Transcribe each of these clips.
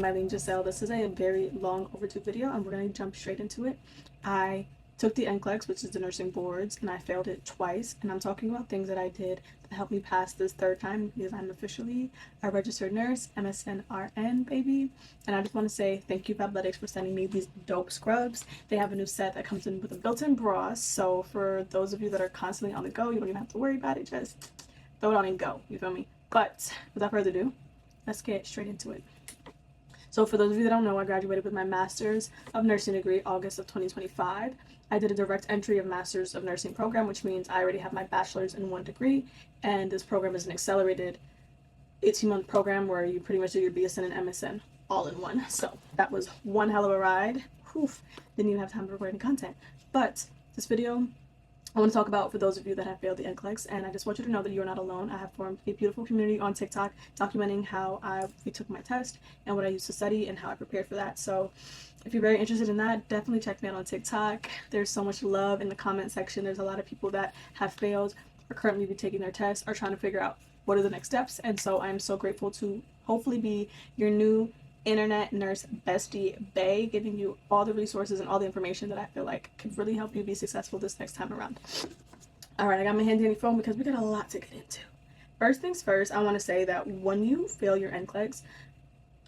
Mylene Giselle. This is a very long overdue video and we're going to jump straight into it. I took the NCLEX, which is the nursing boards, and I failed it twice, and I'm talking about things that I did that helped me pass this third time because I'm officially a registered nurse, MSNRN baby. And I just want to say thank you Fabletics for sending me these dope scrubs. They have a new set that comes in with a built-in bra, so for those of you that are constantly on the go, you don't even have to worry about it, just throw it on and go, you feel me? But without further ado, let's get straight into it. So for those of you that don't know, I graduated with my Master's of Nursing degree August of 2025. I did a direct entry of Master's of Nursing program, which means I already have my bachelor's in one degree, and this program is an accelerated 18-month program where you pretty much do your BSN and MSN all in one. So that was one hell of a ride. Whew, didn't even have time to record any content. But this video I want to talk about for those of you that have failed the NCLEX, and I just want you to know that you are not alone. I have formed a beautiful community on TikTok documenting how I retook my test and what I used to study and how I prepared for that. So if you're very interested in that, definitely check me out on TikTok. There's so much love in the comment section. There's a lot of people that have failed, are currently retaking their tests, are trying to figure out what are the next steps. And so I'm so grateful to hopefully be your new internet nurse bestie bae, giving you all the resources and all the information that I feel like could really help you be successful this next time around. All right, I got my handy dandy phone because we got a lot to get into. First things first, I want to say that when you fail your NCLEX,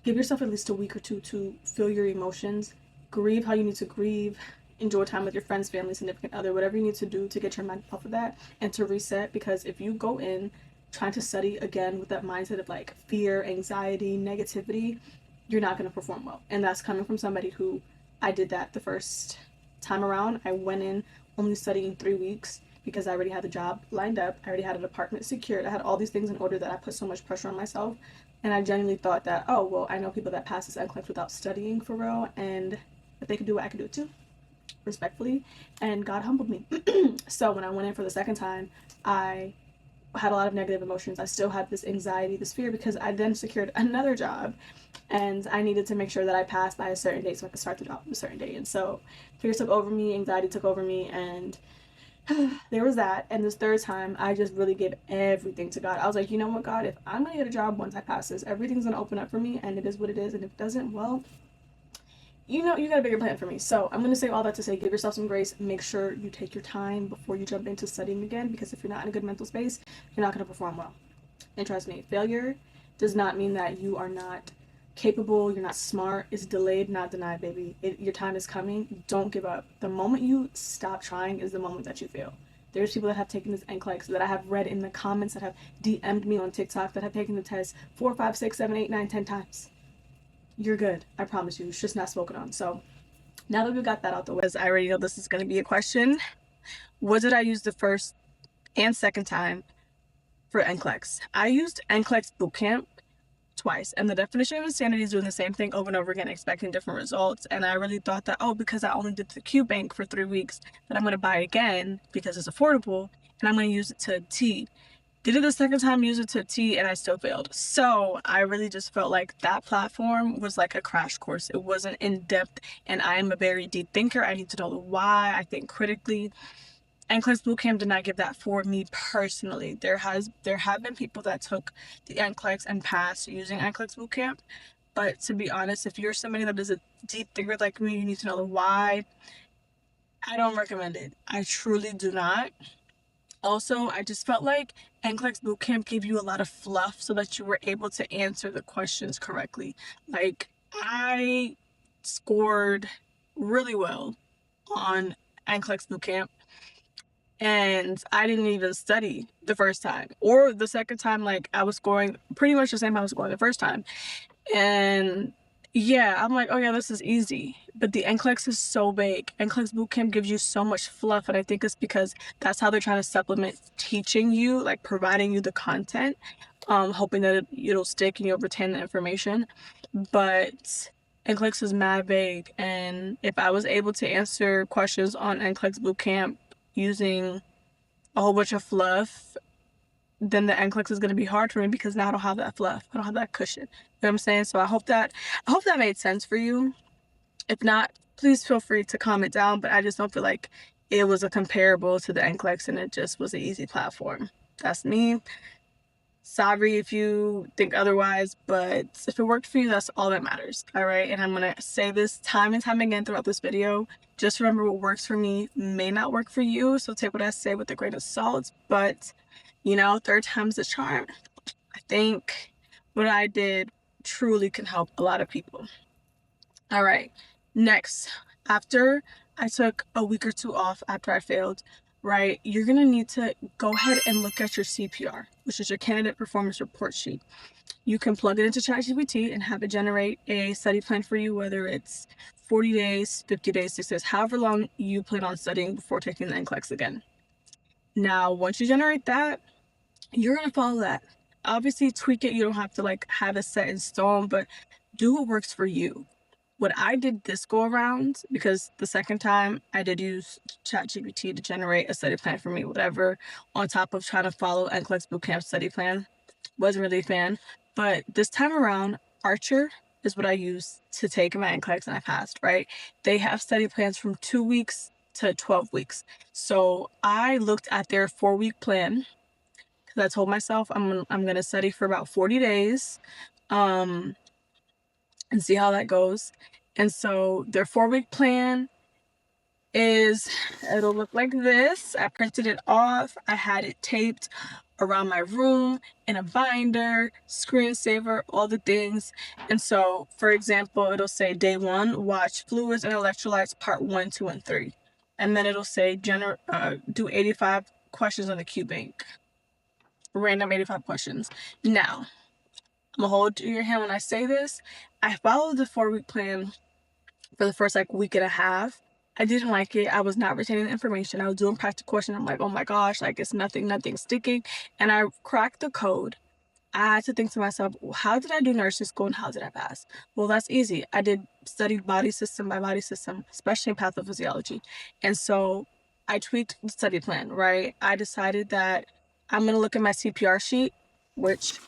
give yourself at least a week or two to feel your emotions, grieve how you need to grieve, enjoy time with your friends, family, significant other, whatever you need to do to get your mind off of that and to reset. Because if you go in trying to study again with that mindset of like fear, anxiety, negativity, you're not going to perform well. And that's coming from somebody who, I did that the first time around. I went in only studying 3 weeks because I already had the job lined up. I already had an apartment secured. I had all these things in order that I put so much pressure on myself. And I genuinely thought that, oh, well, I know people that pass this NCLEX without studying for real. And if they could do it, I could do it too, respectfully. And God humbled me. So when I went in for the second time, I had a lot of negative emotions. I still had this anxiety, this fear, because I then secured another job and I needed to make sure that I passed by a certain date so I could start the job on a certain day. And so fear took over me, anxiety took over me, and there was that. And this third time, I just really gave everything to God. I was like, you know what, God, if I'm gonna get a job once I pass this, everything's gonna open up for me, and it is what it is. And if it doesn't, well, you know, you got a bigger plan for me. So I'm going to say all that to say, give yourself some grace. Make sure you take your time before you jump into studying again, because if you're not in a good mental space, you're not going to perform well. And trust me, failure does not mean that you are not capable, you're not smart. It's delayed, not denied, baby. Your time is coming. Don't give up. The moment you stop trying is the moment that you fail. There's people that have taken this NCLEX that I have read in the comments, that have DM'd me on TikTok, that have taken the test 4, 5, 6, 7, 8, 9, 10 times. You're good. I promise you. It's just not spoken on. So now that we got that out the way, because I already know this is going to be a question, what did I use the first and second time for NCLEX? I used NCLEX Bootcamp twice, and the definition of insanity is doing the same thing over and over again, expecting different results. And I really thought that, oh, because I only did the Q Bank for 3 weeks, that I'm going to buy it again because it's affordable, and I'm going to use it to T. Did it the second time, use it to T, and I still failed. So I really just felt like that platform was like a crash course. It wasn't in depth, and I am a very deep thinker. I need to know the why. I think critically. NCLEX Bootcamp did not give that for me personally. There have been people that took the NCLEX and passed using NCLEX Bootcamp, but to be honest, if you're somebody that is a deep thinker like me, you need to know the why. I don't recommend it. I truly do not. Also, I just felt like NCLEX Bootcamp gave you a lot of fluff so that you were able to answer the questions correctly. Like, I scored really well on NCLEX Bootcamp, and I didn't even study the first time. Or the second time, like, I was scoring pretty much the same I was scoring the first time. And yeah, I'm like, oh yeah, this is easy. But the NCLEX is so big. NCLEX Bootcamp gives you so much fluff, and I think it's because that's how they're trying to supplement teaching you, like providing you the content, hoping that it'll stick and you'll retain the information. But NCLEX is mad big, and if I was able to answer questions on NCLEX Bootcamp using a whole bunch of fluff, then the NCLEX is going to be hard for me because now I don't have that fluff. I don't have that cushion. You know what I'm saying? So I hope that made sense for you. If not, please feel free to comment down, but I just don't feel like it was a comparable to the NCLEX, and it just was an easy platform. That's me. Sorry if you think otherwise, but if it worked for you, that's all that matters. All right. And I'm going to say this time and time again throughout this video. Just remember, what works for me may not work for you. So take what I say with a grain of salt. But, you know, third time's the charm. I think what I did truly can help a lot of people. All right. Next, after I took a week or two off after I failed, right, you're going to need to go ahead and look at your CPR, which is your Candidate Performance Report Sheet. You can plug it into ChatGPT and have it generate a study plan for you, whether it's 40 days, 50 days, 6 days, however long you plan on studying before taking the NCLEX again. Now, once you generate that, you're going to follow that. Obviously, tweak it. You don't have to like have it set in stone, but do what works for you. What I did this go around, because the second time I did use ChatGPT to generate a study plan for me, whatever, on top of trying to follow NCLEX Bootcamp study plan. Wasn't really a fan. But this time around, Archer is what I used to take my NCLEX and I passed, right? They have study plans from 2 weeks to 12 weeks. So I looked at their 4-week plan because I told myself I'm going to study for about 40 days. And see how that goes. And so their 4-week plan it'll look like this. I printed it off. I had it taped around my room in a binder, screensaver, all the things. And so, for example, it'll say day 1, watch fluids and electrolytes part 1, 2, and 3. And then it'll say do 85 questions on the Q bank. Random 85 questions. Now, I'm gonna hold your hand when I say this. I followed the 4-week plan for the first week and a half. I didn't like it. I was not retaining the information. I was doing practical questions. I'm like, oh my gosh, it's nothing sticking. And I cracked the code. I had to think to myself, how did I do nursing school and how did I pass? Well, that's easy. I studied body system by body system, especially in pathophysiology. And so I tweaked the study plan, right? I decided that I'm going to look at my CPR sheet, which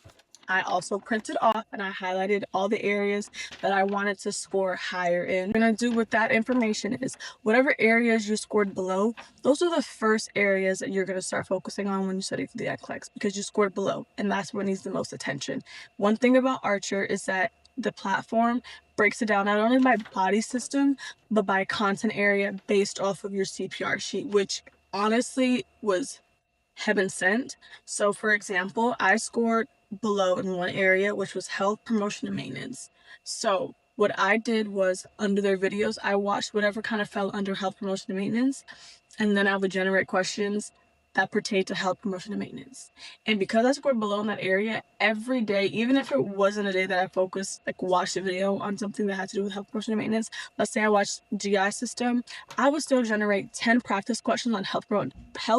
I also printed off, and I highlighted all the areas that I wanted to score higher in. What I'm going to do with that information is whatever areas you scored below, those are the first areas that you're going to start focusing on when you study for the NCLEX, because you scored below, and that's what needs the most attention. One thing about Archer is that the platform breaks it down not only by body system, but by content area based off of your CPR sheet, which honestly was heaven sent. So for example, I scored below in one area, which was health, promotion, and maintenance. So what I did was, under their videos, I watched whatever kind of fell under health, promotion, and maintenance, and then I would generate questions that pertain to health, promotion, and maintenance. And because I scored below in that area, every day, even if it wasn't a day that I focused, watched a video on something that had to do with health, promotion, and maintenance, let's say I watched GI system, I would still generate 10 practice questions on health,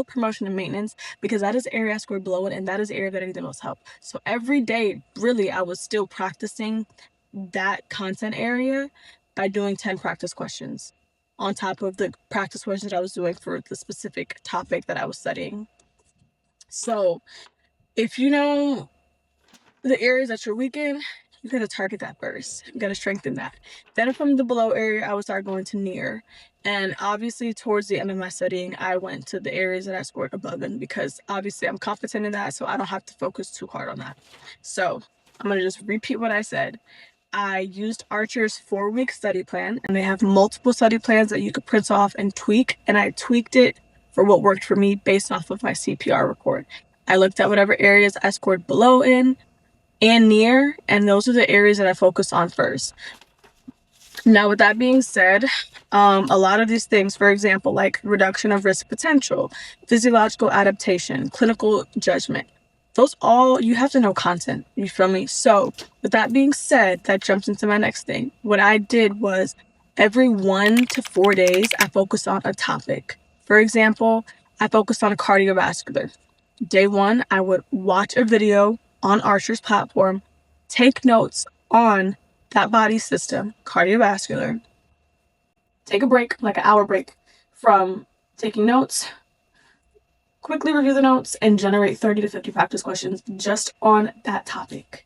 promotion, and maintenance, because that is the area I scored below it, and that is the area that I need the most help. So every day, really, I was still practicing that content area by doing 10 practice questions on top of the practice questions that I was doing for the specific topic that I was studying. So if you know the areas that you're weak in, you gotta target that first. You gotta strengthen that. Then from the below area, I would start going to near. And obviously towards the end of my studying, I went to the areas that I scored above in, because obviously I'm competent in that, so I don't have to focus too hard on that. So I'm gonna just repeat what I said. I used Archer's 4-week study plan, and they have multiple study plans that you could print off and tweak, and I tweaked it for what worked for me based off of my CPR report. I looked at whatever areas I scored below in and near, and those are the areas that I focused on first. Now, with that being said, a lot of these things, for example, like reduction of risk potential, physiological adaptation, clinical judgment, those all, you have to know content, you feel me? So with that being said, that jumps into my next thing. What I did was every 1 to 4 days, I focused on a topic. For example, I focused on cardiovascular. Day 1, I would watch a video on Archer's platform, take notes on that body system, cardiovascular, take a break, like an hour break from taking notes, quickly review the notes, and generate 30 to 50 practice questions just on that topic.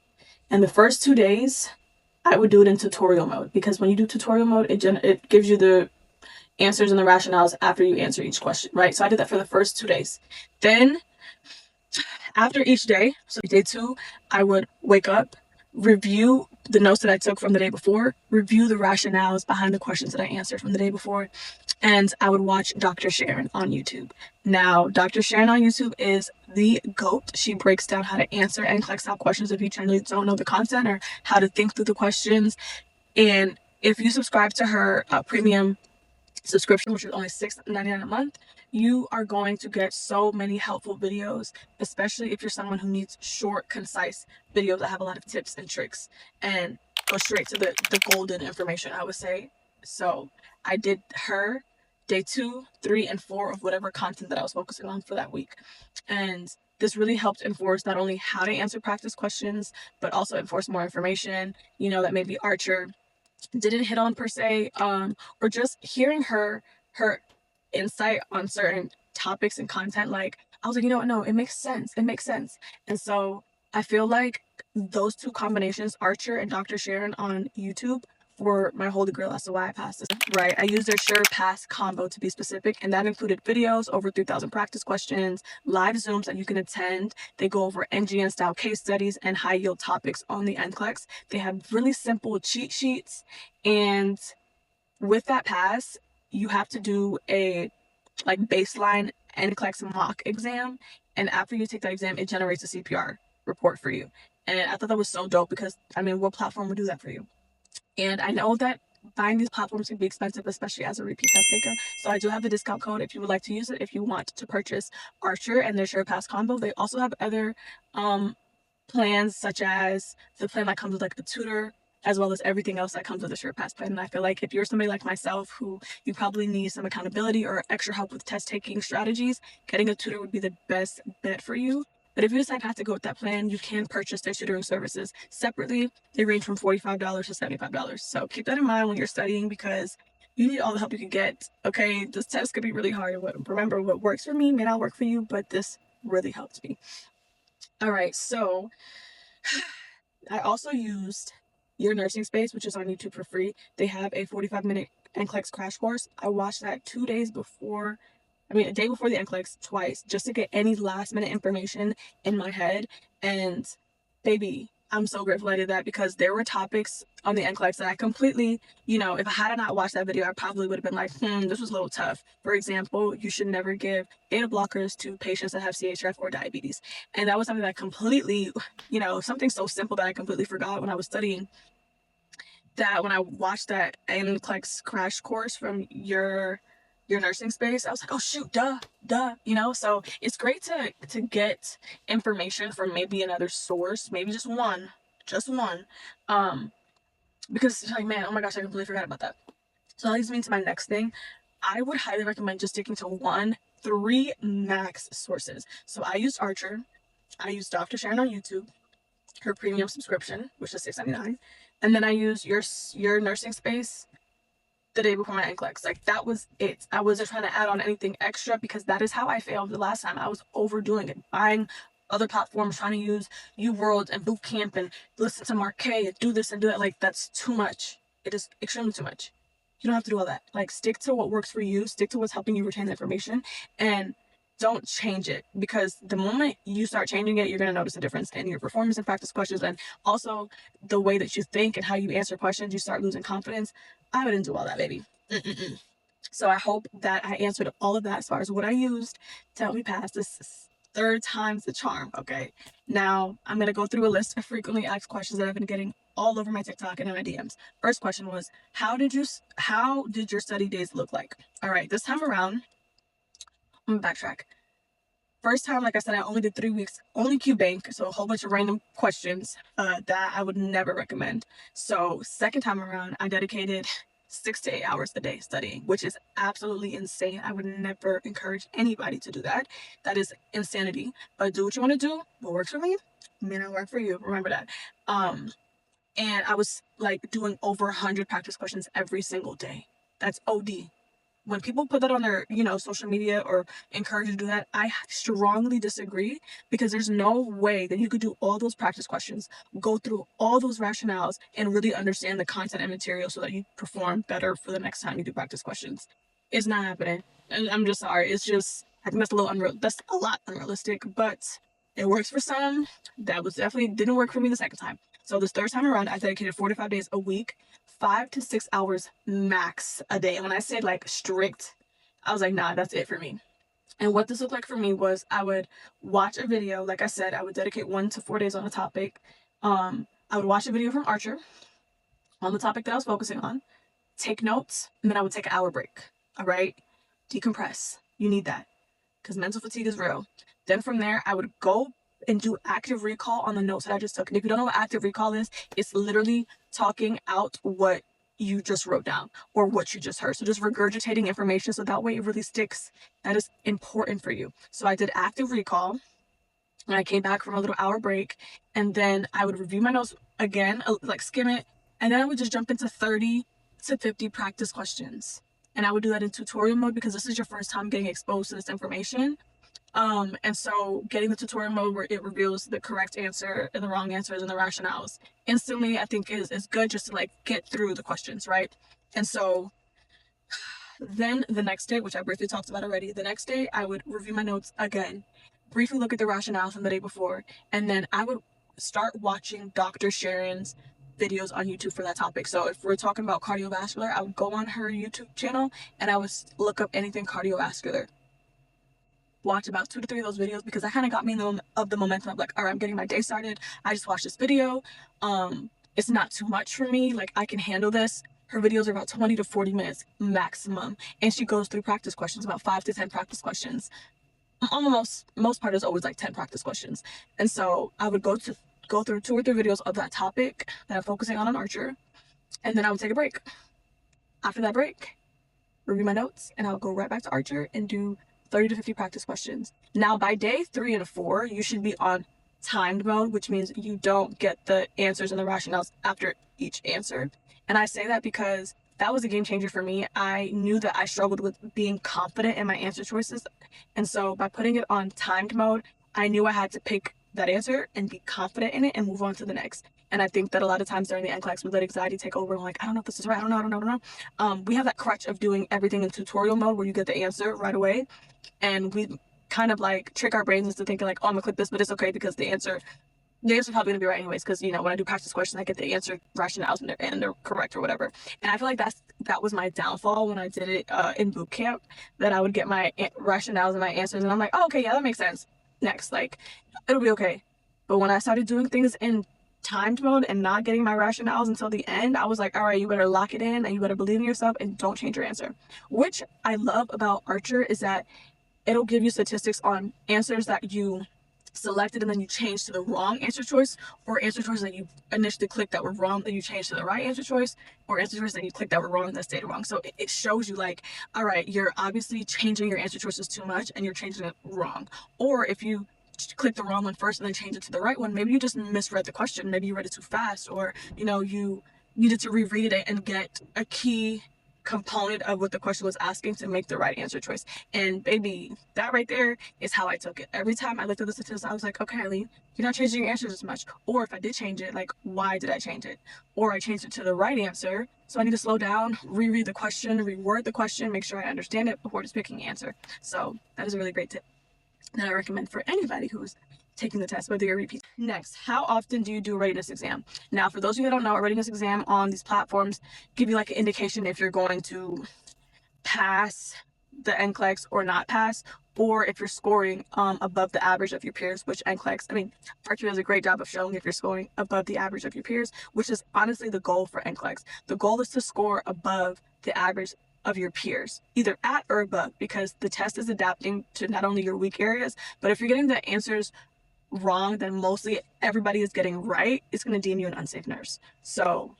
And the first 2 days, I would do it in tutorial mode, because when you do tutorial mode, it gives you the answers and the rationales after you answer each question, right? So I did that for the first 2 days. Then After each day, so day 2, I would wake up, review the notes that I took from the day before, review the rationales behind the questions that I answered from the day before, and I would watch Dr. Sharon on YouTube. Now, Dr. Sharon on YouTube is the GOAT. She breaks down how to answer NCLEX style questions if you generally don't know the content or how to think through the questions. And if you subscribe to her premium subscription, which is only $6.99 a month, you are going to get so many helpful videos, especially if you're someone who needs short, concise videos that have a lot of tips and tricks and go straight to the golden information, I would say. So I did her day 2, 3, and 4 of whatever content that I was focusing on for that week. And this really helped enforce not only how to answer practice questions, but also enforce more information, that maybe Archer didn't hit on per se, or just hearing her insight on certain topics and content. Like, I was like, you know what, no, it makes sense, and so I feel like those two combinations, Archer and Dr. Sharon on YouTube, were my holy grail as to why I passed this. Right, I used their Sure Pass combo to be specific, and that included videos, over 3,000 practice questions, live Zooms that you can attend. They go over NGN style case studies and high yield topics on the NCLEX. They have really simple cheat sheets, and with that pass, you have to do a baseline NCLEX mock exam, and after you take that exam, it generates a CPR report for you. And I thought that was so dope because, I mean, what platform would do that for you? And I know that buying these platforms can be expensive, especially as a repeat test taker. So I do have the discount code if you would like to use it, if you want to purchase Archer and their Sure Pass combo. They also have other plans, such as the plan that comes with like a tutor, as well as everything else that comes with the Sure Pass plan. And I feel like if you're somebody like myself who you probably need some accountability or extra help with test taking strategies, getting a tutor would be the best bet for you. But if you decide not to go with that plan, you can purchase their tutoring services separately. They range from $45 to $75. So keep that in mind when you're studying, because you need all the help you can get. Okay, this test could be really hard. Remember, what works for me may not work for you, but this really helped me. All right, so I also used Your Nursing Space, which is on YouTube for free. They have a 45-minute NCLEX crash course. I watched that 2 days before, a day before the NCLEX twice, just to get any last minute information in my head. And baby, I'm so grateful I did that, because there were topics on the NCLEX that I completely, if I had not watched that video, I probably would have been like, this was a little tough. For example, you should never give beta blockers to patients that have CHF or diabetes. And that was something that I completely, something so simple that I completely forgot when I was studying. That when I watched that NCLEX crash course from your Nursing Space, I was like, oh shoot, duh, so it's great to get information from maybe another source, maybe just one, because it's like, man, oh my gosh, I completely forgot about that. So that leads me to my next thing. I would highly recommend just sticking to 3 max sources. So I used Archer, I used Dr. Sharon on YouTube, her premium subscription, which is $6.99, and then I used your Nursing Space the day before my NCLEX. Like, that was it. I wasn't trying to add on anything extra, because that is how I failed the last time. I was overdoing it, buying other platforms, trying to use UWorld and Bootcamp and listen to Marquet and do this and do that. Like, that's too much. It is extremely too much. You don't have to do all that. Like, stick to what works for you, stick to what's helping you retain the information, and don't change it, because the moment you start changing it, you're going to notice a difference in your performance and practice questions, and also the way that you think and how you answer questions. You start losing confidence. I wouldn't do all that, baby. So I hope that I answered all of that as far as what I used to help me pass. This 3rd time's the charm. Okay, now I'm going to go through a list of frequently asked questions that I've been getting all over my TikTok and in my DMs. First question was, how did your study days look like? All right, this time around, I'm gonna backtrack. First time, like I said, I only did 3 weeks, only Q Bank, so a whole bunch of random questions that I would never recommend. So second time around, I dedicated 6 to 8 hours a day studying, which is absolutely insane. I would never encourage anybody to do that. That is insanity. But do what you want to do. What works for me may not work for you. Remember that. And I was like doing over 100 practice questions every single day. That's OD. When people put that on their, social media or encourage you to do that, I strongly disagree, because there's no way that you could do all those practice questions, go through all those rationales, and really understand the content and material so that you perform better for the next time you do practice questions. It's not happening. And I'm just sorry. It's just, I think that's a lot unrealistic, but It works for some. That was definitely didn't work for me the second time. So this third time around, I dedicated 45 days a week, 5 to 6 hours max a day. And when I said like strict, I was like, nah, that's it for me. And what this looked like for me was I would watch a video. Like I said, I would dedicate 1 to 4 days on a topic. I would watch a video from Archer on the topic that I was focusing on, take notes, and then I would take an hour break. All right? Decompress. You need that because mental fatigue is real. Then from there, I would go and do active recall on the notes that I just took. And if you don't know what active recall is, it's literally talking out what you just wrote down or what you just heard. So just regurgitating information so that way it really sticks. That is important for you. So I did active recall and I came back from a little hour break, and then I would review my notes again, like skim it, and then I would just jump into 30 to 50 practice questions. And I would do that in tutorial mode because this is your first time getting exposed to this information. And so getting the tutorial mode where it reveals the correct answer and the wrong answers and the rationales instantly, I think is good just to like get through the questions, right? And so then the next day, which I briefly talked about already, the next day I would review my notes again, briefly look at the rationale from the day before, and then I would start watching Dr. Sharon's videos on YouTube for that topic. So if we're talking about cardiovascular, I would go on her YouTube channel and I would look up anything cardiovascular. Watch about 2 to 3 of those videos because that kind of got me in the momentum of like, all right, I'm getting my day started. I just watched this video. It's not too much for me. Like I can handle this. Her videos are about 20 to 40 minutes maximum. And she goes through practice questions, about 5 to 10 practice questions. Almost most part is always like 10 practice questions. And so I would go through 2 or 3 videos of that topic that I'm focusing on Archer. And then I would take a break. After that break, review my notes, and I'll go right back to Archer and do 30 to 50 practice questions. Now by day 3 and 4, you should be on timed mode, which means you don't get the answers and the rationales after each answer. And I say that because that was a game changer for me. I knew that I struggled with being confident in my answer choices. And so by putting it on timed mode, I knew I had to pick that answer and be confident in it and move on to the next. And I think that a lot of times during the NCLEX, we let anxiety take over. I'm like, I don't know if this is right. I don't know. We have that crutch of doing everything in tutorial mode where you get the answer right away. And we kind of like trick our brains into thinking like, oh, I'm gonna click this, but it's okay because the answer is probably gonna be right anyways. Because when I do practice questions, I get the answer rationales and they're correct or whatever. And I feel like that was my downfall when I did it in boot camp, that I would get my rationales and my answers, and I'm like, oh, okay, yeah, that makes sense. Next, like it'll be okay. But when I started doing things in timed mode and not getting my rationales until the end, I was like, all right, you better lock it in and you better believe in yourself and don't change your answer. Which I love about Archer is that it'll give you statistics on answers that you selected and then you changed to the wrong answer choice, or answer choices that you initially clicked that were wrong, then you changed to the right answer choice, or answer choices that you clicked that were wrong and that stayed wrong. So it shows you like, all right, you're obviously changing your answer choices too much and you're changing it wrong. Or if you click the wrong one first and then change it to the right one, maybe you just misread the question, maybe you read it too fast, or you needed to reread it and get a key component of what the question was asking to make the right answer choice. And baby, that right there is how I took it. Every time I looked at the statistics, I was like, okay, Eileen, you're not changing your answers as much. Or if I did change it, like, why did I change it? Or I changed it to the right answer, so I need to slow down, reread the question, reword the question, make sure I understand it before just picking an answer. So that is a really great tip that I recommend for anybody who's taking the test, whether you're repeat. Next, how often do you do a readiness exam? Now, for those of you that don't know, a readiness exam on these platforms give you like an indication if you're going to pass the NCLEX or not pass, or if you're scoring above the average of your peers, which Archer does a great job of showing if you're scoring above the average of your peers, which is honestly the goal for NCLEX. The goal is to score above the average of your peers, either at or above, because the test is adapting to not only your weak areas, but if you're getting the answers wrong then mostly everybody is getting right, it's going to deem you an unsafe nurse. So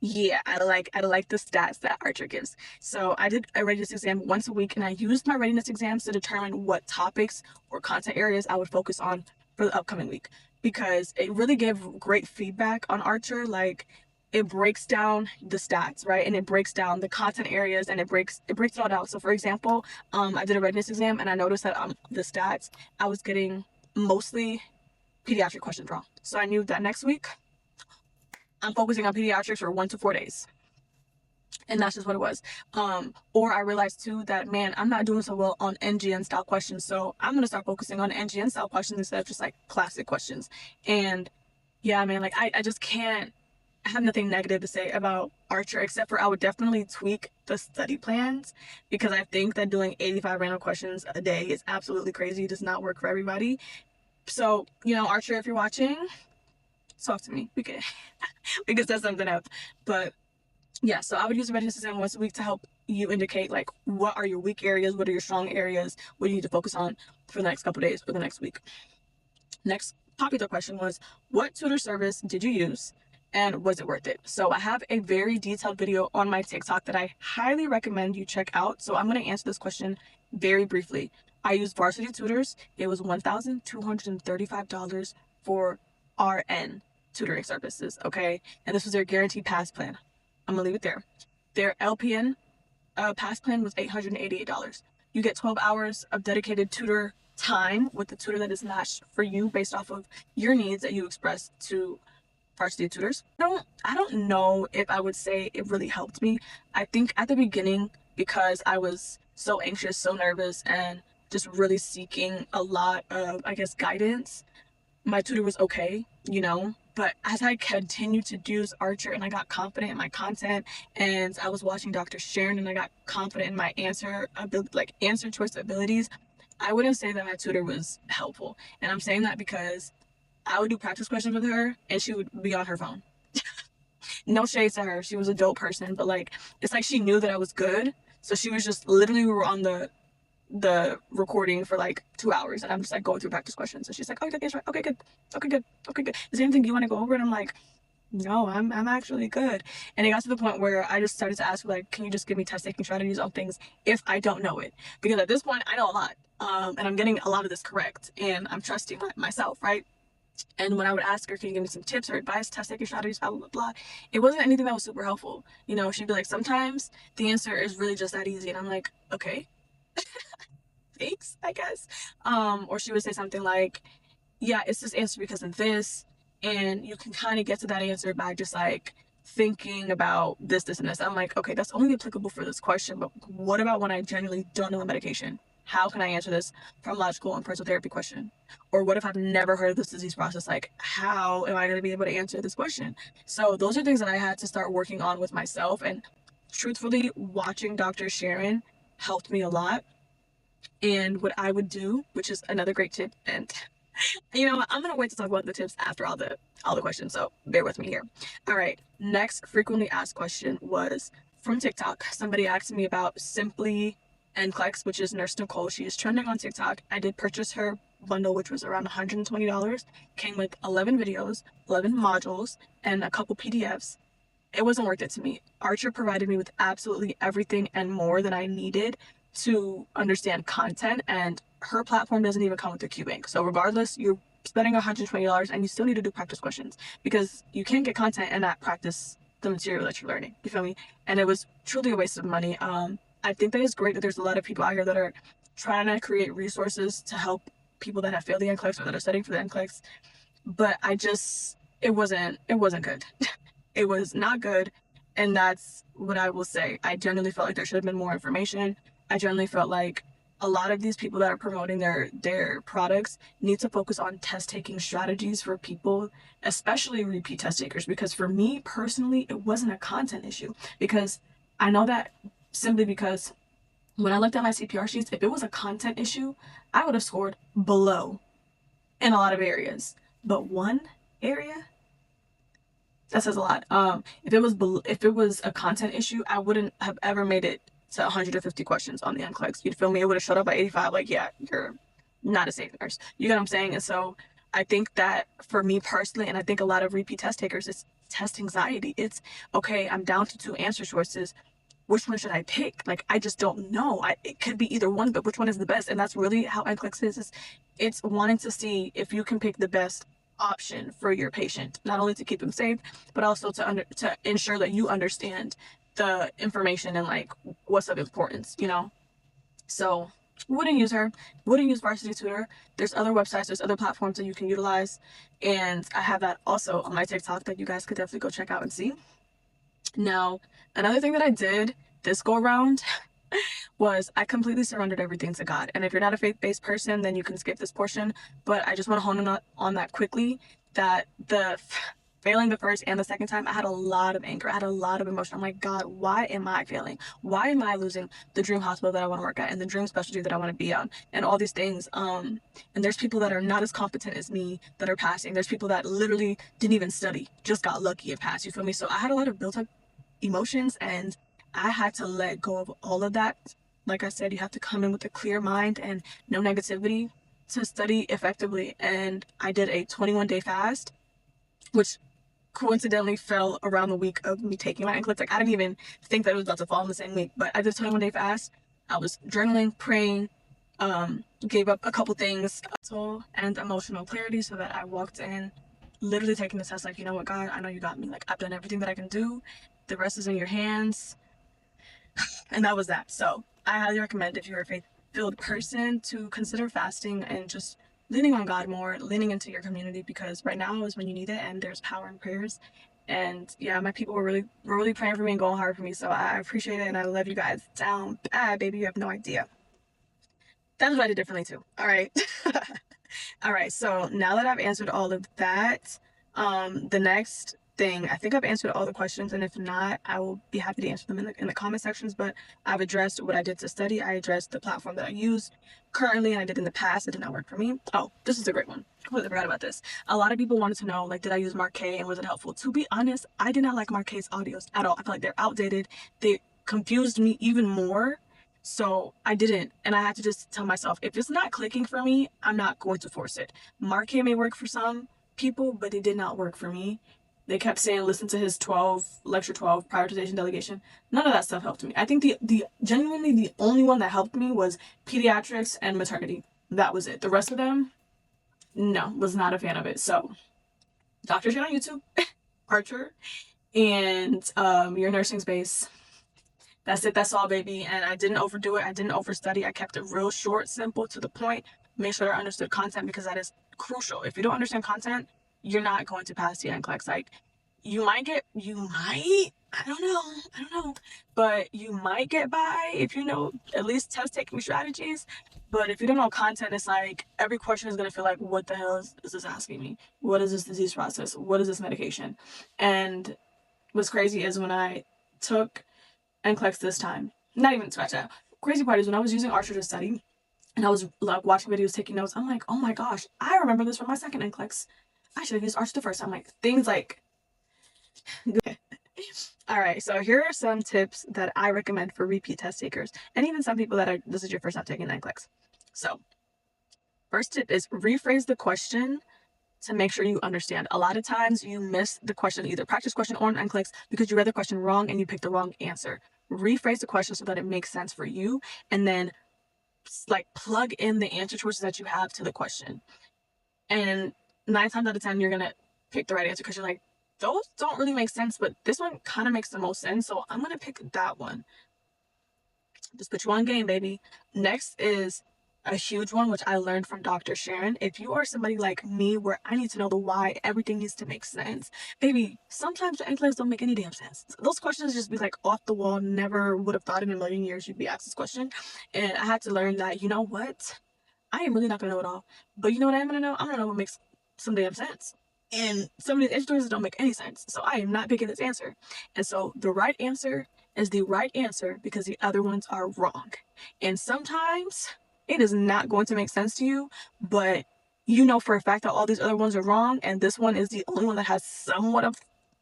yeah, I like the stats that Archer gives. So I did a readiness exam once a week, and I used my readiness exams to determine what topics or content areas I would focus on for the upcoming week, because it really gave great feedback on Archer. Like it breaks down the stats, right? And it breaks down the content areas, and it breaks it all down. So for example, I did a readiness exam and I noticed that the stats I was getting mostly pediatric questions wrong. So I knew that next week I'm focusing on pediatrics for 1 to 4 days. And that's just what it was. Or I realized too that, man, I'm not doing so well on NGN style questions, so I'm gonna start focusing on NGN style questions instead of just like classic questions. And yeah, man, like I just can't, I have nothing negative to say about Archer, except for I would definitely tweak the study plans, because I think that doing 85 random questions a day is absolutely crazy. It does not work for everybody. So, Archer, if you're watching, talk to me. We could set something up. But yeah, so I would use the readiness exam once a week to help you indicate like what are your weak areas, what are your strong areas, what do you need to focus on for the next couple days or the next week. Next popular question was, what tutor service did you use and was it worth it? So I have a very detailed video on my TikTok that I highly recommend you check out. So I'm going to answer this question very briefly. I used Varsity Tutors. It was $1,235 for RN tutoring services, okay? And this was their guaranteed pass plan. I'm gonna leave it there. Their LPN pass plan was $888. You get 12 hours of dedicated tutor time with the tutor that is matched for you based off of your needs that you express to varsity tutors. I don't know if I would say it really helped me. I think at the beginning, because I was so anxious, so nervous, and just really seeking a lot of, I guess, guidance, my tutor was okay, but as I continued to use Archer and I got confident in my content, and I was watching Dr. Sharon and I got confident in my answer choice abilities, I wouldn't say that my tutor was helpful. And I'm saying that because I would do practice questions with her and she would be on her phone. No shade to her. She was a dope person, but like, it's like she knew that I was good. So she was just literally, we were on the recording for like 2 hours and I'm just like going through practice questions and she's like, okay, right. Okay, good. Okay, good. Okay, good. Is there anything you want to go over? And I'm like, no, I'm actually good. And it got to the point where I just started to ask her, like, can you just give me test taking strategies on things if I don't know it? Because at this point I know a lot. And I'm getting a lot of this correct and I'm trusting myself, right? And when I would ask her, can you give me some tips or advice, test taking strategies, blah, blah, blah, it wasn't anything that was super helpful. She'd be like, sometimes the answer is really just that easy. And I'm like, okay, thanks, I guess. Or she would say something like, yeah, it's this answer because of this. And you can kind of get to that answer by just like thinking about this, and this. I'm like, okay, that's only applicable for this question. But what about when I genuinely don't know a medication? How can I answer this from logical and personal therapy question? Or what if I've never heard of this disease process? Like, how am I going to be able to answer this question? So those are things that I had to start working on with myself. And truthfully, watching Dr. Sharon helped me a lot. And what I would do, which is another great tip, and I'm gonna wait to talk about the tips after all the questions, so bear with me here. All right, next frequently asked question was from TikTok. Somebody asked me about Simply NCLEX, which is Nurse Nicole. She is trending on TikTok. I did purchase her bundle, which was around $120. Came with 11 videos, 11 modules, and a couple PDFs. It wasn't worth it to me. Archer provided me with absolutely everything and more than I needed to understand content, and her platform doesn't even come with the QBank. So regardless, you're spending $120 and you still need to do practice questions because you can't get content and not practice the material that you're learning. You feel me? And it was truly a waste of money. I think that it's great that there's a lot of people out here that are trying to create resources to help people that have failed the NCLEX or that are studying for the NCLEX. But it wasn't good. It was not good. And that's what I will say. I genuinely felt like there should have been more information. I generally felt like a lot of these people that are promoting their products need to focus on test taking strategies for people, especially repeat test takers. Because for me personally, it wasn't a content issue. Because I know that simply because when I looked at my CPR sheets, if it was a content issue, I would have scored below in a lot of areas. But one area, that says a lot. If it was a content issue, I wouldn't have ever made it to 150 questions on the NCLEX. You'd feel me? It would have shut up by 85. Like, yeah, you're not a safe nurse. You get what I'm saying? And so I think that for me personally, and I think a lot of repeat test takers, it's test anxiety. It's, okay, I'm down to 2 answer choices. Which one should I pick? Like, I just don't know. It could be either one, but which one is the best? And that's really how NCLEX is. It's wanting to see if you can pick the best option for your patient, not only to keep them safe, but also to ensure that you understand the information and like what's of importance, So wouldn't use her, wouldn't use Varsity Tutor. There's other websites, there's other platforms that you can utilize, and I have that also on my TikTok that you guys could definitely go check out and see. Now, another thing that I did this go around was I completely surrendered everything to God. And if you're not a faith-based person, then you can skip this portion. But I just want to hone in on that quickly, that the failing the first and the second time, I had a lot of anger. I had a lot of emotion. I'm like, God, why am I failing? Why am I losing the dream hospital that I want to work at and the dream specialty that I want to be on and all these things? And there's people that are not as competent as me that are passing. There's people that literally didn't even study, just got lucky and passed. You feel me? So I had a lot of built up emotions, and I had to let go of all of that. Like I said, you have to come in with a clear mind and no negativity to study effectively. And I did a 21-day fast, which coincidentally fell around the week of me taking my NCLEX. Like, I didn't even think that it was about to fall in the same week, but I did a 21-day fast. I was journaling, praying, gave up a couple things, mental and emotional clarity, so that I walked in literally taking the test like, you know what, God, I know you got me. Like, I've done everything that I can do. The rest is in your hands. And that was that. So I highly recommend, if you're a faith-filled person, to consider fasting and just leaning on God more, leaning into your community, because right now is when you need it, and there's power in prayers. And yeah, my people were really praying for me and going hard for me. So I appreciate it, and I love you guys down bad, baby. You have no idea. That's what I did differently too. All right. All right, so now that I've answered all of that, the next thing, I think I've answered all the questions, and if not, I will be happy to answer them in the comment sections. But I've addressed what I did to study. I addressed the platform that I use currently, and I did in the past. It did not work for me. Oh, this is a great one. Completely forgot about this. A lot of people wanted to know, like, did I use Marquet and was it helpful? To be honest, I did not like Marquet's audios at all. I feel like they're outdated. They confused me even more. So I didn't, and I had to just tell myself, if it's not clicking for me, I'm not going to force it. Marquet may work for some people, but it did not work for me. They kept saying, listen to his lecture 12, prioritization delegation. None of that stuff helped me. I think the genuinely the only one that helped me was pediatrics and maternity. That was it. The rest of them, no, was not a fan of it. So, Dr. Shane on YouTube, Archer, and your nursing space. That's it. That's all, baby. And I didn't overdo it. I didn't overstudy. I kept it real short, simple, to the point. Make sure I understood content, because that is crucial. If you don't understand content, you're not going to pass the NCLEX. Like, I don't know, but you might get by if you know at least test taking strategies. But if you don't know content, it's like every question is going to feel like, what the hell is this asking me? What is this disease process? What is this medication? And what's crazy is when I took NCLEX this time, not even scratch that. Crazy part is when I was using Archer to study and I was like watching videos, taking notes, I'm like, oh my gosh, I remember this from my second NCLEX. I should have used Archer the first time. Like, things like, all right, so here are some tips that I recommend for repeat test takers, and even some people that are, this is your first time taking NCLEX. So first tip is rephrase the question to make sure you understand. A lot of times you miss the question, either practice question or an NCLEX, because you read the question wrong and you picked the wrong answer. Rephrase the question so that it makes sense for you, and then like plug in the answer choices that you have to the question. And 9 times out of 10, you're gonna pick the right answer, because you're like, those don't really make sense, but this one kind of makes the most sense, so I'm gonna pick that one. Just put you on game, baby. Next is a huge one, which I learned from Dr. Sharon. If you are somebody like me, where I need to know the why, everything needs to make sense, baby, sometimes the NCLEX don't make any damn sense. Those questions just be like off the wall. Never would have thought in a million years you'd be asked this question. And I had to learn that, you know what? I am really not gonna know it all. But you know what I am gonna know? I'm gonna know what makes some damn sense. And some of these answer choices don't make any sense. So I am not picking this answer. And so the right answer is the right answer because the other ones are wrong. And sometimes it is not going to make sense to you, but you know for a fact that all these other ones are wrong, and this one is the only one that has somewhat of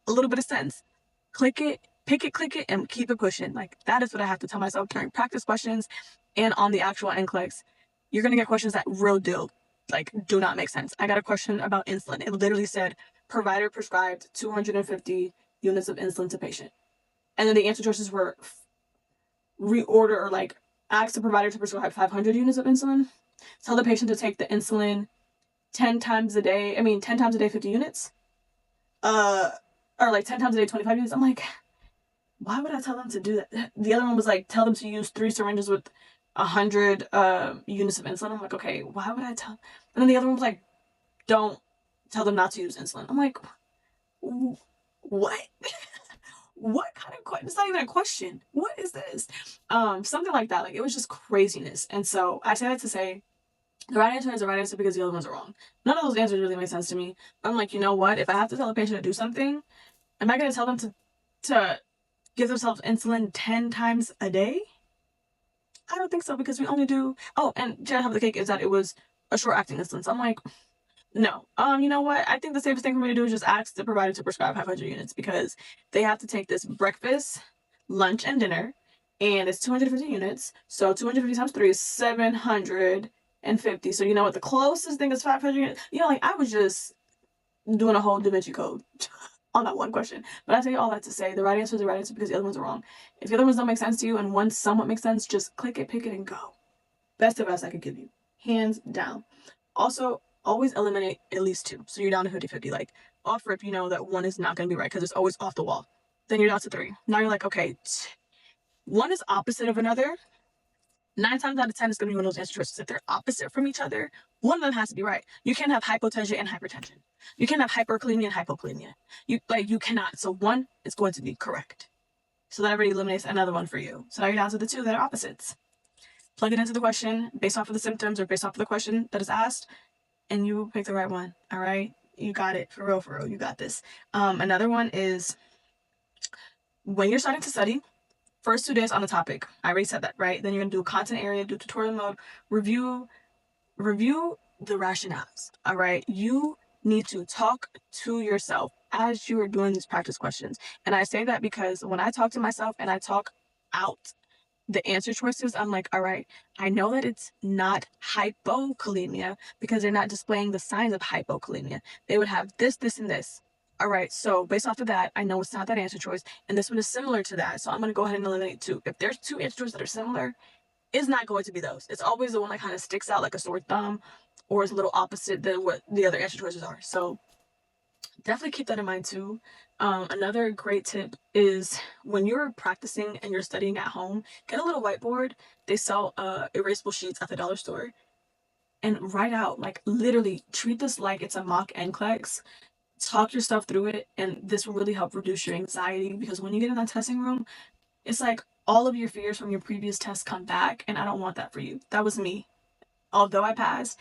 a little bit of sense. Click it, pick it, click it, and keep it pushing. Like, that is what I have to tell myself during practice questions and on the actual NCLEX. You're gonna get questions that real deal, like, do not make sense. I got a question about insulin. It literally said, provider prescribed 250 units of insulin to patient. And then the answer choices were reorder, or like ask the provider to prescribe 500 units of insulin, tell the patient to take the insulin 10 times a day, 10 times a day, 50 units, or like 10 times a day, 25 units. I'm like, why would I tell them to do that? The other one was like, tell them to use 3 syringes with 100 units of insulin. I'm like, okay, why would I tell? And then the other one was like, don't tell them not to use insulin. I'm like, what? what kind of question? It's not even a question. What is this? Something like that. Like, it was just craziness. And so I say that to say the right answer is the right answer because the other ones are wrong. None of those answers really make sense to me. I'm like, you know what? If I have to tell a patient to do something, am I going to tell them to give themselves insulin 10 times a day? I don't think so, because we only do. Oh, and cherry top of the cake is that it was a short acting insulin. So I'm like, no. You know what? I think the safest thing for me to do is just ask the provider to prescribe 500 units, because they have to take this breakfast, lunch, and dinner, and it's 250 units. So 250 times 3 is 750. So you know what? The closest thing is 500 units. You know, like, I was just doing a whole Da Vinci Code on that one question. But I tell you all that to say the right answer is the right answer because the other ones are wrong. If the other ones don't make sense to you and one somewhat makes sense, just click it, pick it, and go. Best advice I could give you. Hands down. Also, always eliminate at least two. So you're down to 50-50. Like, off rip, you know that one is not going to be right because it's always off the wall. Then you're down to three. Now you're like, okay, one is opposite of another. 9 times out of 10, it's going to be one of those answer choices. If they're opposite from each other, one of them has to be right. You can't have hypotension and hypertension. You can't have hyperkalemia and hypokalemia. You cannot. So one is going to be correct. So that already eliminates another one for you. So now you're down to the two that are opposites. Plug it into the question based off of the symptoms or based off of the question that is asked, and you will pick the right one. All right? You got it. For real, for real. You got this. Another one is when you're starting to study, first 2 days on the topic. I already said that, right? Then you're going to do content area, do tutorial mode, review the rationales. All right? You need to talk to yourself as you are doing these practice questions. And I say that because when I talk to myself and I talk out the answer choices, I'm like, all right, I know that it's not hypokalemia because they're not displaying the signs of hypokalemia. They would have this, this, and this. All right, so based off of that, I know it's not that answer choice, and this one is similar to that. So I'm going to go ahead and eliminate two. If there's two answer choices that are similar, it's not going to be those. It's always the one that kind of sticks out like a sore thumb or is a little opposite than what the other answer choices are. So definitely keep that in mind too. Another great tip is when you're practicing and you're studying at home, get a little whiteboard. They sell erasable sheets at the dollar store, and write out, like, literally treat this like it's a mock NCLEX. Talk your stuff through it, and this will really help reduce your anxiety, because when you get in that testing room, it's like all of your fears from your previous tests come back, and I don't want that for you. That was me. Although I passed,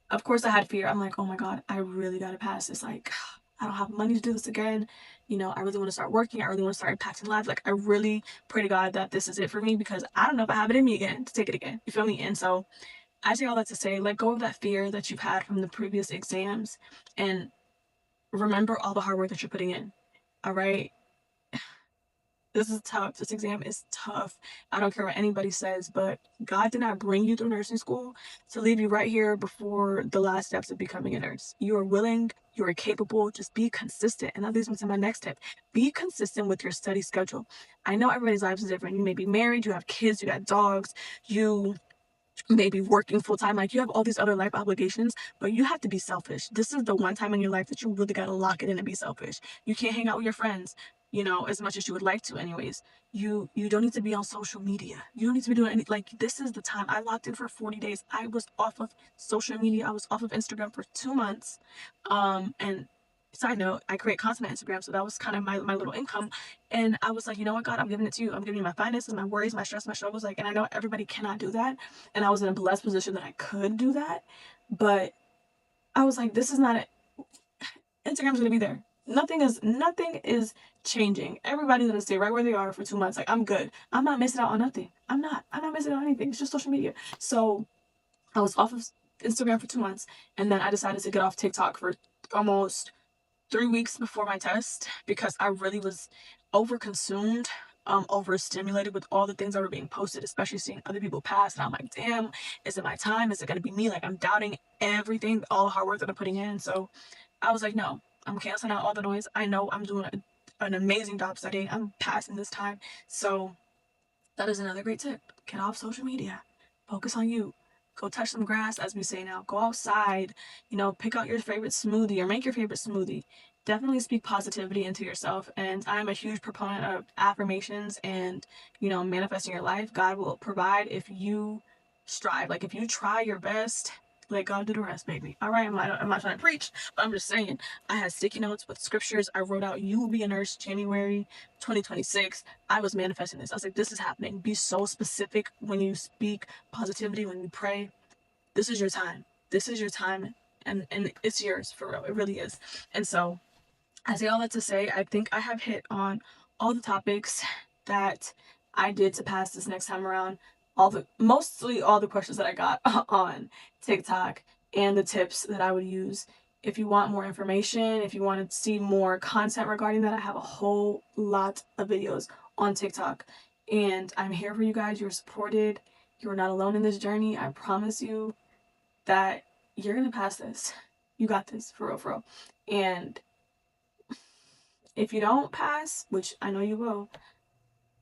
of course I had fear. I'm like, oh my God, I really gotta pass. It's like, I don't have money to do this again. You know, I really want to start working. I really want to start impacting lives. Like, I really pray to God that this is it for me, because I don't know if I have it in me again to take it again. You feel me? And so I say all that to say, let go of that fear that you've had from the previous exams, and remember all the hard work that you're putting in. All right? This is tough. This exam is tough. I don't care what anybody says, but God did not bring you through nursing school to leave you right here before the last steps of becoming a nurse. You are willing, you are capable, just be consistent. And that leads me to my next tip. Be consistent with your study schedule. I know everybody's lives is different. You may be married, you have kids, you got dogs, you maybe working full time, like, you have all these other life obligations, but you have to be selfish. This is the one time in your life that you really got to lock it in and be selfish. You can't hang out with your friends, you know, as much as you would like to anyways. You don't need to be on social media. You don't need to be doing any, like, this is the time. I locked in for 40 days. I was off of social media. I was off of Instagram for 2 months. And side note, I create content on Instagram, so that was kind of my little income. And I was like, you know what, God, I'm giving it to you. I'm giving you my finances, my worries, my stress, my struggles. Like, and I know everybody cannot do that. And I was in a blessed position that I could do that. But I was like, this is not it. Instagram's gonna be there. Nothing is changing. Everybody's gonna stay right where they are for 2 months. Like, I'm good. I'm not missing out on nothing. I'm not missing out on anything. It's just social media. So I was off of Instagram for 2 months, and then I decided to get off TikTok for almost 3 weeks before my test, because I really was overconsumed, overstimulated with all the things that were being posted, especially seeing other people pass. And I'm like, damn, is it my time? Is it going to be me? Like, I'm doubting everything, all the hard work that I'm putting in. So I was like, no, I'm canceling out all the noise. I know I'm doing an amazing job studying. I'm passing this time. So that is another great tip. Get off social media. Focus on you. Go touch some grass, as we say now. Go outside. You know, pick out your favorite smoothie or make your favorite smoothie. Definitely speak positivity into yourself. And I'm a huge proponent of affirmations and, you know, manifesting your life. God will provide if you strive. Like, if you try your best, Let God do the rest, baby. All right, I'm not trying to preach, but I'm just saying. I had sticky notes with scriptures. I wrote out, "You will be a nurse, January 2026." I was manifesting this. I was like, "This is happening." Be so specific when you speak positivity, when you pray. This is your time. This is your time, and it's yours for real. It really is. And so, I say all that to say, I think I have hit on all the topics that I did to pass this next time around. Mostly all the questions that I got on TikTok and the tips that I would use. If you want more information, if you want to see more content regarding that, I have a whole lot of videos on TikTok. And I'm here for you guys. You're supported. You're not alone in this journey. I promise you that you're going to pass this. You got this, for real, for real. And if you don't pass, which I know you will,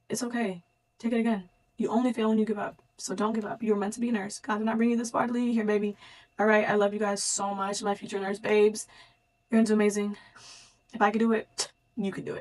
it's okay. Take it again. You only fail when you give up. So don't give up. You were meant to be a nurse. God did not bring you this far to leave you here, baby. All right. I love you guys so much. My future nurse babes. You're going to do amazing. If I could do it, you could do it.